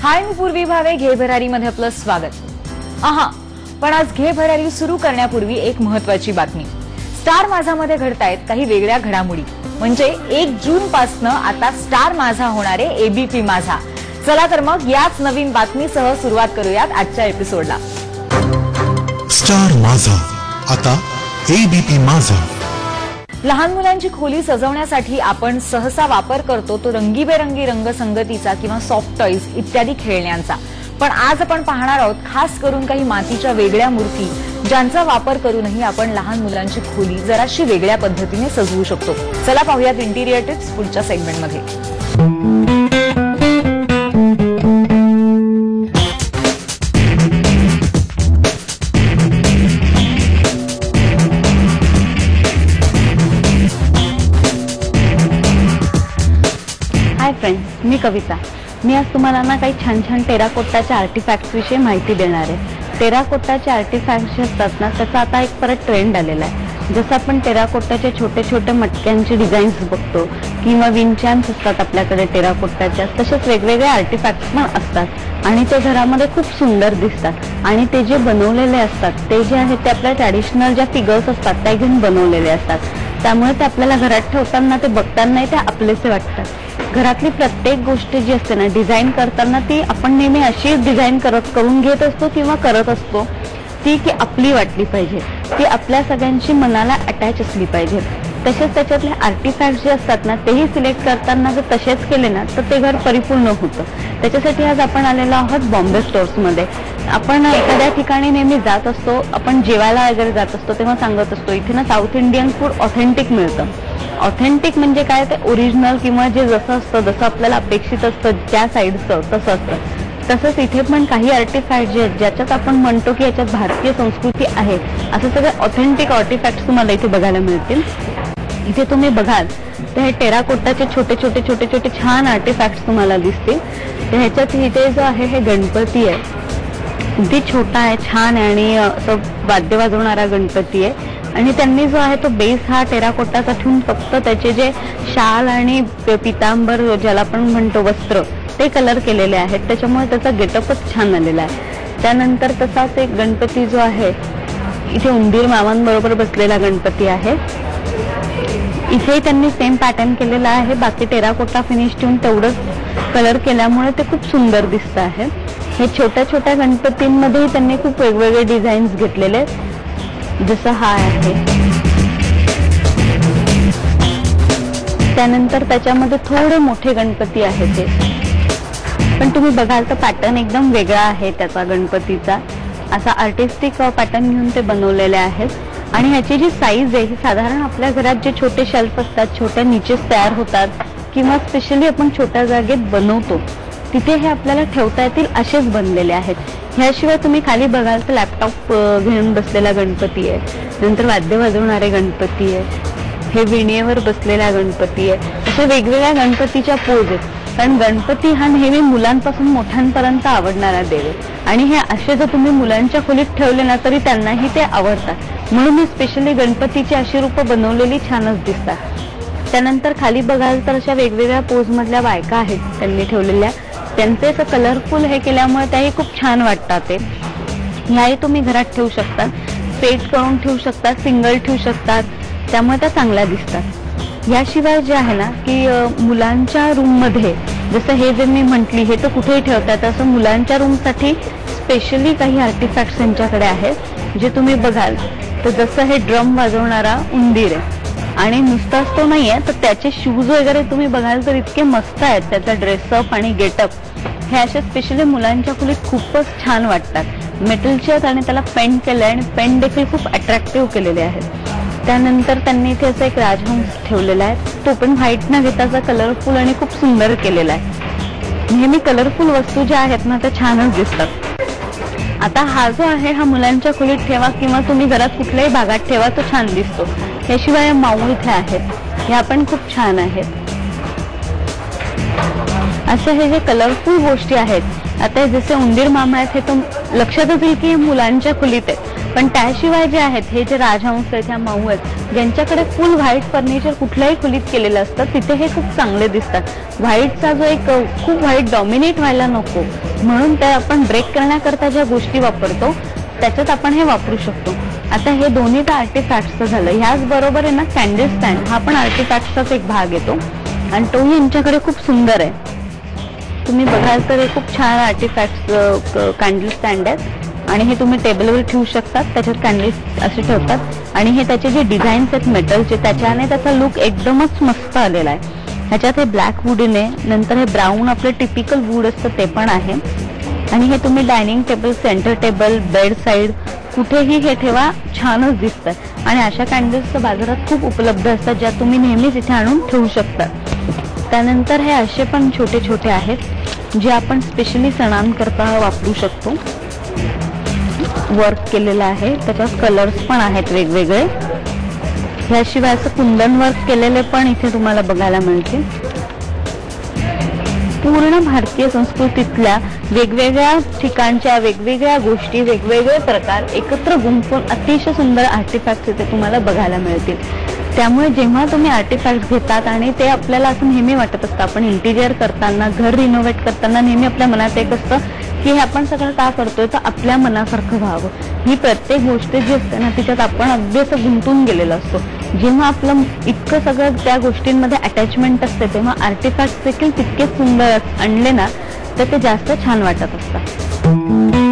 हाय, मी पूर्वी भावे घे भरारी मध्ये आपलं स्वागत. पण आज घे भरारी सुरू करण्यापूर्वी एक महत्त्वाची बातमी. स्टार माझा मध्ये घडतायत काही वेगळ्या घडामोडी. म्हणजे 1 जून पासून आता स्टार माझा होणारे एबीपी माझा. चला तर मग याच नवीन बातमीसह सुरुवात करूयात आजच्या एपिसोडला. स्टार माझा आता एबीपी माझा. लहान मुलांची खोली सजवण्यासाठी आपण सहसा वापर करतो तो रंगीबेरंगी रंगसंगतीचा किंवा सॉफ्ट टॉयज इत्यादी खेळण्यांचा. पण आज आपण पाहणार आहोत खास करून काही मातीच्या वेगळ्या मूर्ती ज्यांचा वापर करूनही आपण लहान मुलांची खोली जराशी वेगळ्या पद्धतीने सजवू शकतो. चला पाहूयात इंटिरियर टिप्स पुढच्या सेगमेंटमध्ये. हाय फ्रेंड्स, मी कविता. मी आज तुम्हाला ना काही छान छान टेराकोट्टाच्या आर्टिफॅक्ट्स विषयी माहिती देणार आहे. टेराकोट्टाचे आर्टिफॅक्ट्स जे असतात ना, त्याचा आता एक परत ट्रेंड आलेला आहे. जसं आपण टेराकोट्टाचे छोटे छोटे मटक्यांचे डिझाईन्स बघतो किंवा विंचॅम्स असतात आपल्याकडे टेराकोट्टाच्या, तसेच वेगवेगळे आर्टिफॅक्ट्स पण असतात आणि ते घरामध्ये खूप सुंदर दिसतात. आणि ते जे बनवलेले असतात ते जे आहेत ते आपल्या ट्रॅडिशनल ज्या फिगर्स असतात त्या घेऊन बनवलेले असतात. त्यामुळे ते आपल्याला घरात ठेवताना ते बघतानाही ते आपलेसे वाटतात. घरातली प्रत्येक गोष्ट जी असते ना डिझाईन करताना ती आपण नेहमी अशी डिझाईन करून घेत असतो किंवा करत असतो ती की आपली वाटली पाहिजे, ती आपल्या सगळ्यांची मनाला अटॅच असली पाहिजे. तसेच त्याच्यातले आर्टिफॅक्ट जे असतात ना तेही सिलेक्ट करताना जर तसेच केले ना तर ते घर परिपूर्ण होतं. त्याच्यासाठी आज आपण आलेलो आहोत बॉम्बे स्टोर्समध्ये. आपण एखाद्या ठिकाणी नेहमी जात असतो, आपण जेवायला वगैरे जात असतो तेव्हा सांगत असतो इथे ना साऊथ इंडियन फूड ऑथेंटिक मिळतं. ऑथेंटिक म्हणजे काय, ते ओरिजिनल किंवा जे जसं असतं जसं आपल्याला अपेक्षित असतं त्या साईडचं तसं असतं. तसंच इथे पण काही आर्टिफॅक्ट जे आहेत ज्याच्यात आपण म्हणतो की याच्यात भारतीय संस्कृती आहे असं सगळे ऑथेंटिक आर्टिफॅक्ट्स तुम्हाला इथे बघायला मिळतील. इथे तुम्ही बघाल तर हे टेराकोट्टाचे छोटे छोटे छोटे छोटे छान आर्टिफॅक्ट्स तुम्हाला दिसतील. ह्याच्यात इथे जो आहे हे गणपती आहे, अगदी छोटा आहे, छान आहे आणि असं वाद्य वाजवणारा गणपती आहे. आणि त्यांनी जो आहे तो बेस हा टेराकोट्टाचा ठेवून फक्त त्याचे जे शाल आणि पितांबर ज्याला आपण म्हणतो वस्त्र ते कलर केलेले आहेत. त्याच्यामुळे त्याचा गेटअपच छान आलेला आहे. त्यानंतर तसाच एक गणपती जो आहे इथे उंदीर मामांबरोबर बसलेला गणपती आहे. इथे त्यांनी सेम पॅटर्न केलेला आहे, बाकी टेराकोटा फिनिश ठेवून तेवढंच कलर केल्यामुळे ते खूप सुंदर दिसत आहे. हे छोट्या छोट्या गणपतींमध्ये त्यांनी खूप वेगवेगळे डिझाईन्स घेतलेले आहेत. जसं हा आहे, त्यानंतर त्याच्यामध्ये थोडे मोठे गणपती आहेत ते पण तुम्ही बघाल तर पॅटर्न एकदम वेगळा आहे त्याचा गणपतीचा. असा आर्टिस्टिक पॅटर्न घेऊन ते बनवलेले आहेत. आणि ह्याची जी साईज आहे ही साधारण आपल्या घरात जे छोटे शेल्फ असतात छोट्या निचेस तयार होतात किंवा स्पेशली आपण छोट्या जागेत बनवतो तिथे हे आपल्याला ठेवता येतील असेच बनलेले आहेत. ह्याशिवाय तुम्ही खाली बघाल तर लॅपटॉप घेऊन बसलेला गणपती आहे, नंतर वाद्य वाजवणारे गणपती आहे, हे विणेवर बसलेला गणपती आहे. अशा वेगवेगळ्या गणपतीच्या पोज आहेत. कारण गणपती हा नेहमी मुलांपासून मोठ्यांपर्यंत आवडणारा देव आहे आणि हे असे जर तुम्ही मुलांच्या खोलीत ठेवले ना तरी त्यांनाही ते आवडतात. म्हणून मी स्पेशली गणपतीची अशी रूपं बनवलेली छानच दिसतात. त्यानंतर खाली बघाल तर अशा वेगवेगळ्या पोज मधल्या बायका आहेत त्यांनी ठेवलेल्या, त्यांचे असं कलरफुल हे केल्यामुळे त्याही खूप छान वाटतात. ते ह्याही तुम्ही घरात ठेवू शकता, सेट करून ठेवू शकता, सिंगल ठेवू शकतात, त्यामुळे त्या चांगल्या दिसतात. याशिवाय जे आहे ना की मुलांच्या रूम मध्ये जसं हे जे मी म्हटली हे तर कुठेही ठेवतात, असं मुलांच्या रूमसाठी स्पेशली काही आर्टिफॅक्ट्स त्यांच्याकडे आहेत जे तुम्ही बघाल तर जसं हे ड्रम वाजवणारा उंदीर आहे आणि नुसताच तो नाहीये तर त्याचे शूज वगैरे तुम्ही बघाल तर इतके मस्त आहेत. त्याचा ड्रेसअप आणि गेटअप हे असे स्पेशली मुलांच्या खोलीत खूपच छान वाटतात. मेटलचे आहेत आणि त्याला पेंट केलंय आणि पेंट देखील खूप अट्रॅक्टिव्ह केलेले आहेत. त्यानंतर त्यांनी इथे असं एक राजहंस ठेवलेला आहे, तो पण व्हाईट न घेता असा कलरफुल आणि खूप सुंदर केलेला आहे. नेहमी कलरफुल वस्तू ज्या आहेत ना त्या छानच दिसतात. आता हा जो आहे हा मुलांच्या खोलीत ठेवा किंवा तुम्ही घरात कुठल्याही भागात ठेवा, तो छान दिसतो. याशिवाय माऊ इथे आहेत, ह्या पण खूप छान आहेत. असे हे जे कलरफुल गोष्टी आहेत, आता जसे उंदीर मामा आहेत हे तर लक्षातच येईल की मुलांच्या खोलीत आहेत, पण त्याशिवाय जे आहेत हे जे राजहंस आहेत ह्या माऊ आहेत ज्यांच्याकडे फुल व्हाईट फर्निचर कुठल्याही खोलीत केलेलं असतं तिथे हे खूप चांगले दिसतात. व्हाईटचा जो एक खूप व्हाईट डॉमिनेट व्हायला नको म्हणून त्या आपण ब्रेक करण्याकरता ज्या गोष्टी वापरतो त्याच्यात आपण हे वापरू शकतो. आता हे दोन्ही तर आर्टिफॅक्टचं झालं. ह्याच बरोबर आहे ना कॅन्डल स्टँड, हा पण आर्टिफॅक्टचाच एक भाग येतो आणि तोही यांच्याकडे खूप सुंदर आहे. तुम्ही बघाल तर हे खूप छान आर्टिफॅक्ट कॅन्डल स्टँड आहेत आणि हे तुम्ही टेबलवर ठेवू शकतात. त्याच्यात कॅन्डल्स असे ठेवतात आणि हे त्याचे जे डिझाईन्स आहेत मेटलचे त्याच्याने त्याचा लुक एकदमच मस्त आलेला आहे. ह्याच्यात हे ब्लॅक वुडन आहे, नंतर हे ब्राऊन आपलं टिपिकल वूड असतं ते पण आहे आणि हे तुम्ही dining table, centre table, bed side कुठेही हे ठेवा, छानच दिसतं. आणि अशा कॅन्डल्स तर बाजारात खूप उपलब्ध असतात ज्या तुम्ही नेहमीच इथे आणून ठेवू शकता. त्यानंतर हे असे पण छोटे छोटे आहेत जे आपण स्पेशली सणांकरता वापरू शकतो. वर्क केलेलं आहे, त्याच्यात कलर्स पण आहेत वेगवेगळे. ह्याशिवाय असं कुंदन वर्क केलेले पण इथे तुम्हाला बघायला मिळतील. पूर्ण भारतीय संस्कृतीतल्या वेगवेगळ्या ठिकाणच्या वेगवेगळ्या गोष्टी, वेगवेगळे प्रकार एकत्र गुंफून अतिशय सुंदर आर्टिफॅक्ट्स इथे तुम्हाला बघायला मिळतील. त्यामुळे जेव्हा तुम्ही आर्टिफॅक्ट घेतात आणि ते आपल्याला असं नेहमी वाटत असतं, आपण इंटिरियर करताना, घर रिनोव्हेट करताना नेहमी आपल्या मनात एक असतं की हे आपण सगळं का करतोय तर आपल्या मनासारखं व्हावं. ही प्रत्येक गोष्ट जी असते ना तिच्यात आपण अगदी असं गुंतून गेलेलो असतो. जेव्हा आपलं इतकं सगळं त्या गोष्टींमध्ये अटॅचमेंट असते तेव्हा आर्टिफॅक्ट देखील तितके सुंदर आणले ना तर ते जास्त छान वाटत असतात.